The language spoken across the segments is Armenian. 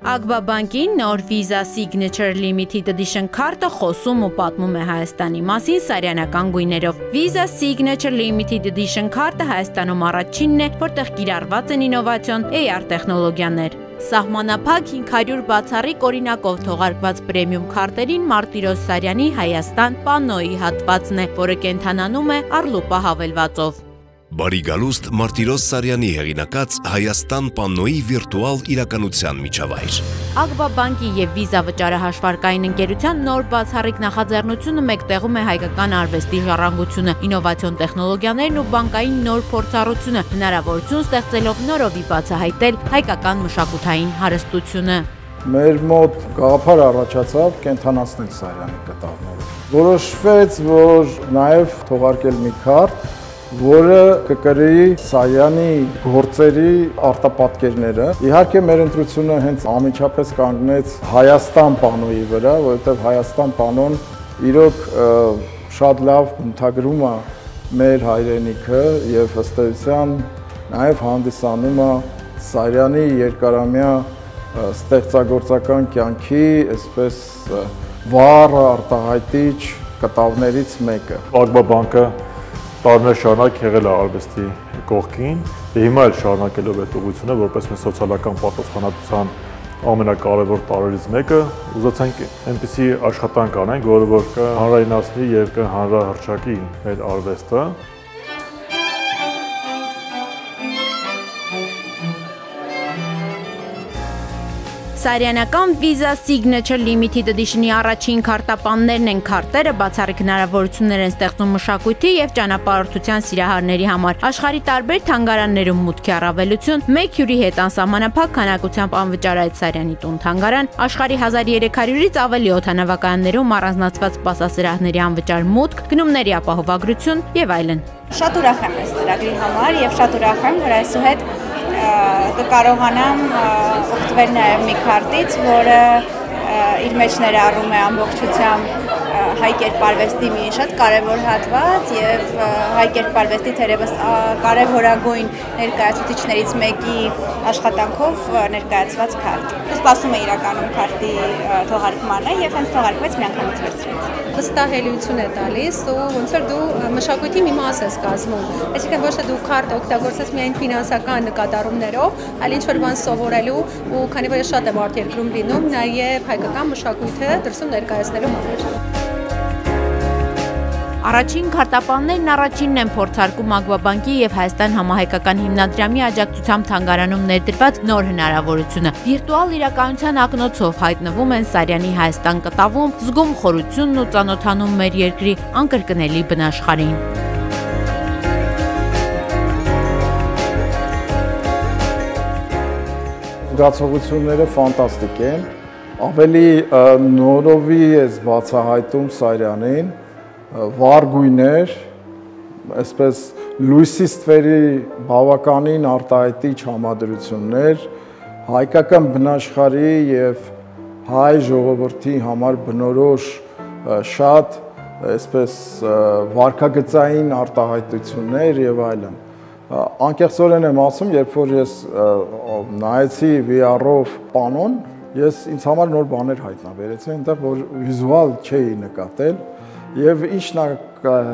Ագբա բանկի նոր Visa Signature Limited Edition քարտը խոսում ու պատմում է Հայաստանի մասին սարյանական գույներով։ Visa Signature Limited Edition քարտը Հայաստանում առաջինն է, որտեղ կիրառված են ինովացիոն AR տեխնոլոգիաներ։ Սահմանափակ 500 բացառիկ օրինակով թողարկված պրեմիում քարտերին Մարտիրոս Սարյանի Հայաստան պանոյի հատվածն է, որը կենթանանում է առլուպա հավելվածով։ Բարի գալուստ Մարտիրոս Սարյանի հեղինակած Հայաստան պանոյի վիրտուալ իրականության միջավայր։ Ագբա բանկի և Visa վճարահաշվարկային ընկերության նոր բացառիկ նախաձեռնությունը մեկտեղում է հայկական արվեստի ժառանգությունը, ինովացիոն տեխնոլոգիաներն ու բանկային նոր փորձառությունը, հնարավորություն ստեղծելով նորովի բացահայտել հայկական մշակութային հարստությունը։ Մեր մոտ գաղափար առաջացավ կենթանացնել Սարյանի կտավները։ Որոշվեց, որ նաև թողարկել մի քարտ, որը կկրի Սարյանի գործերի արտապատկերները։ Իհարկե մեր ընտրությունը հենց անմիջապես կանգնեց Հայաստան պանոյի վրա, որովհետև Հայաստան պանոն իրոք շատ լավ բնութագրում է մեր հայրենիքը եւ ըստ էության նաև հանդիսանում է Սարյանի երկարամյա ստեղծագործական կյանքի այսպես վառ արտահայտիչ կտավներից մեկը։ Ագբա բանկը տարիներ շարունակ եղել է արվեստի կողքին, հիմա էլ շարունակելով այդ ուղղությունը, որպես մեր սոցիալական պատասխանատվության ամենակարևոր տարրերից մեկը, ուզեցանք այնպիսի աշխատանք անենք, որը որ կհանրայնացնի եւ կհանրահռչակի մեր արվեստը։ Սարյանական Visa Signature Limited Edition-ի առաջին քարտապաններն են քարտերը, բացառիկ հնարավորություններ են ստեղծում մշակույթի եւ ճանապարհորդության սիրահարների համար։ Աշխարհի տարբեր թանգարաններում մուտքի առավելություն, մեկ հյուրի հետ անսահմանափակ քանակությամբ անվճար այդ Սարյանի տուն-թանգարան, աշխարհի 1300-ից ավելի օդանավակայաններում առանձնացված սպասասրահների անվճար մուտք, գնումների ապահովագրություն եւ այլն։ Շատ ուրախ եմ այս ծրագրի համար եւ շատ ուրախ եմ, որ այսուհետ կկարողանամ օգտվել նաև մի քարտից, որը իր մեջ ներառում է ամբողջությամբ հայ կերպարվեստի մի շատ կարևոր հատված եւ հայ կերպարվեստի թերևս կարևորագույն ներկայացուցիչներից մեկի աշխատանքով ներկայացված քարտ։ Սպասում է իրականում քարտի թողարկմանը եւ հենց թողարկվեց միանգամից վերցրեց։ Վստահելիություն է տալիս ու ոնց որ դու մշակույթի մի մաս ես կազմում։ Այսինքն ոչ թե դու քարտ օգտագործես միայն ֆինանսական նկատառումներով, այլ ինչ-որ բան սովորելու ու քանի որ շատ եմ արտերկրում լինում, նաև հայկական մշակույթը դրսում ներկայացնելու համար։ Առաջին քարտապաններն առաջինն են փորձարկում Ագբա բանկի եւ Հայաստան համահայկական հիմնադրամի աջակցությամբ թանգարանում ներդրված նոր հնարավորությունը։ Վիրտուալ իրականության ակնոցով հայտնվում են Սարյանի Հայաստան կտավում, զգում խորությունն ու ծանոթանում մեր երկրի անկրկնելի բնաշխարհին։ Զգացողությունները ֆանտաստիկ են, ավելի նորովի ես բացահայտում Սարյանին, վառ գույներ, այսպես լույսի ստվերի բավականին արտահայտիչ համադրություններ, հայկական բնաշխարհի եւ հայ ժողովրդի համար բնորոշ շատ այսպես վարքագծային արտահայտություններ եւ այլն։ Անկեղծորեն եմ ասում, երբ որ ես նայեցի VR-ով պանոն, ես ինձ համար նոր բաներ հայտնաբերեցի, այնտեղ որ վիզուալ չէի նկատել։ Եվ ինչն է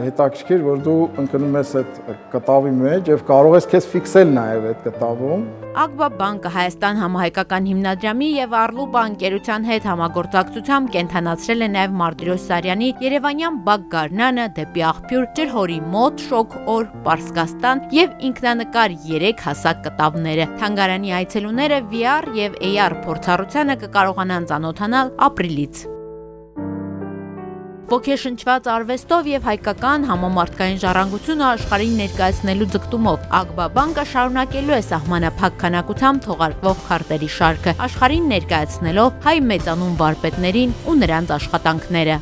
հետաքրքիր, որ դու ընկնում ես այդ կտավի մեջ եւ կարող ես քեզ ֆիքսել նաեւ այդ կտավում։ Ագբա բանկը Հայաստան համահայկական հիմնադրամի եւ Առլուպա ընկերության հետ համագործակցությամբ կենթանացրել է նաեւ Մարտիրոս Սարյանի Երևանյան Բակ Գարնանը դեպի աղբյուր Ջրհորի մոտ Շոկ օր Պարսկաստան եւ ինքնանկար 3 հասակ կտավները։ Թանգարանի այցելուները VR եւ AR փորձառությանը կկարողանան ծանոթանալ ապրիլից։ Ոգեշնչված արվեստով եւ հայկական համամարտկային ժառանգությունը աշխարհին ներկայացնելու ձգտումով Ագբա բանկը շարունակելու է սահմանափակ քանակությամբ թողարկվող քարտերի շարքը, աշխարհին ներկայացնելով հայ մեծանուն վարպետներին ու նրանց աշխատանքները։